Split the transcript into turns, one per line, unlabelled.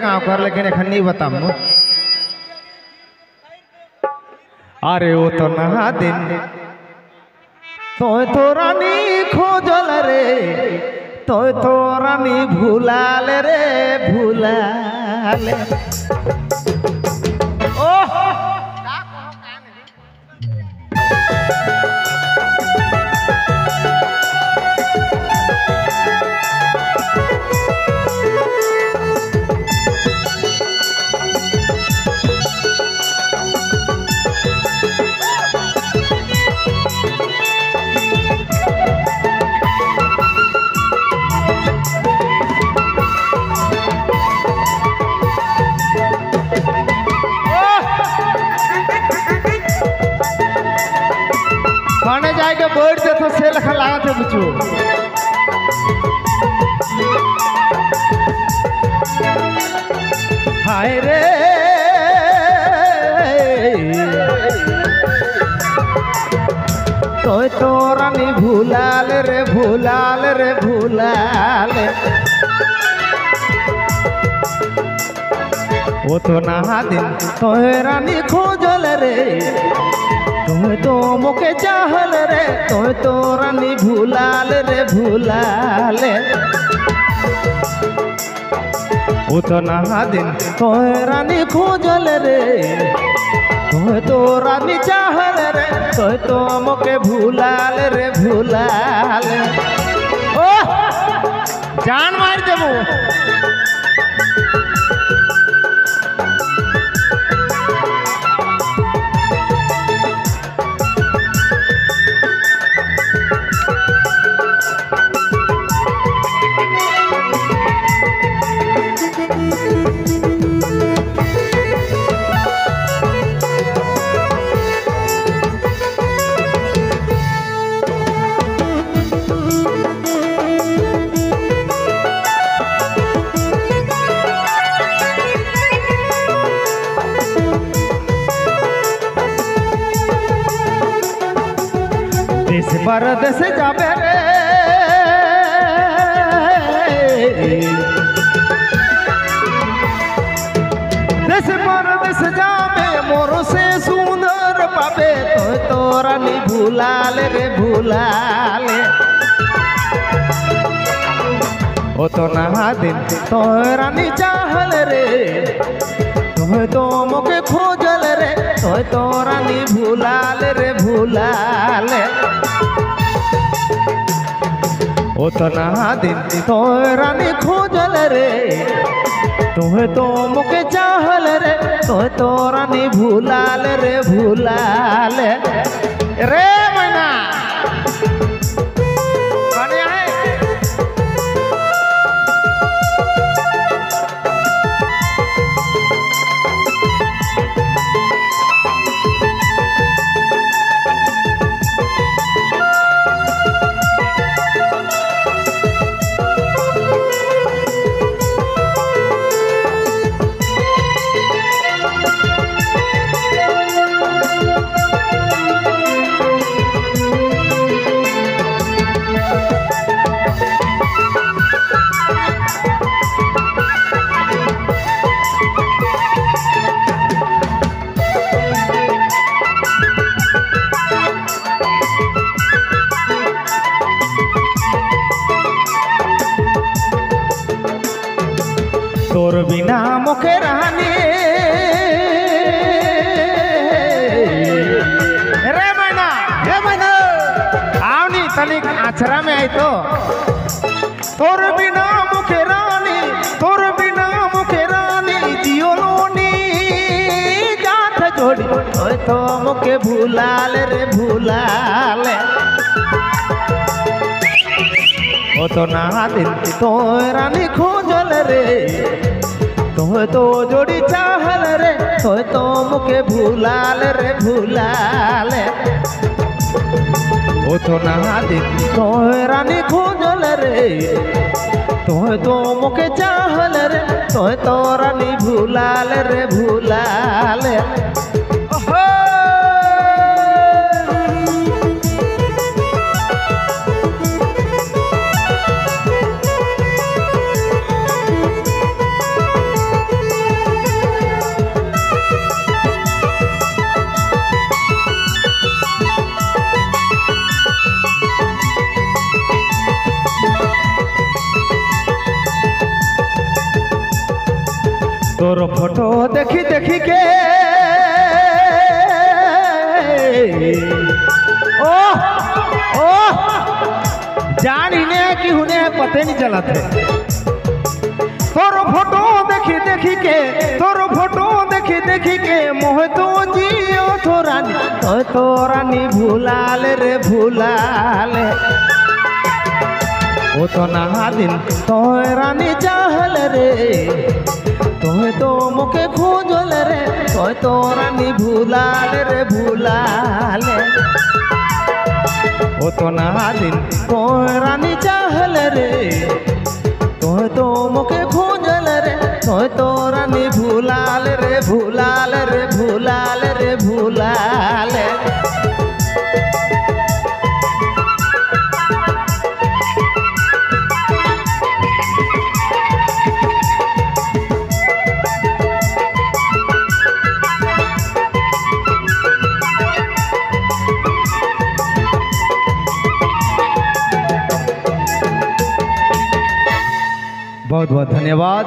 गाँव कर लेकिन एखन नहीं बताऊँ। अरे वो तो नहा दिन तो रानी खोजल रे तो रानी भूलाल रे भूलाल। खाने जाएगा बैठ दे तो से लखन लगा थे बुचू। हाय रे तो रानी भूलाल रे भूलाल रे भूलाल। वो तो नहा दिन तो रानी खोजल रे तो मोके चाहल रे तो रानी भूलाल रे भूलाल। वो तो नहा दिन तो रानी खोजल रे तो रानी चाहल रे तो मोके भूलाल रे भूलाल। ओ जान मार देबो। देश परदेश जाबे रे देश परदेश जाबे मोर से सुंदर पाबे तो रानी भूलाल रे भूलाल। ओ तो नहा दिन तो रानी चाहल रे तो मोके खोजल रे तो रानी भूलाल रे भूलाल। ओ तो नहा दिन तो रानी खोजल रे तो मोके चाहल रे तो रानी भूलाल रे भूलाल। रे मैना तोर बिना मुखे रहने रे मैना आवनी तनिक आछरा में आई तो तोर बिना मुखे रानी दियो लोनी गाथ जोड़ी तो मुखे भूलाल रे भूलाल। ओ तो नहा दिन तो रानी खोजल रे तो जोड़ी चाहल रे तो मुके भूलाल रे भूलाल। ओ तो नहा दिन तो रानी खोजल रे तो मुके चाहल रे तो रानी भूलाल रे भूलाल। तोर फोटो देखी देखी के ओ ओ जाने कि उन्हें पते नहीं चला थे। तोर फोटो देखी देखी के तोर फोटो देखी देखी के मोह तो जियो तो रानी भूलाल रे भूलाल ओ तो ना दिन तो रानी चाहल रे तो मुके खोजल रे तो रानी भूलाल रे भूलाल ओ तो ना दिन तो रानी चाहल रे तो मुके खोजल रे तो रानी भूलाल रे भूलाल रे भूलाल रे भूलाल। बहुत बहुत धन्यवाद।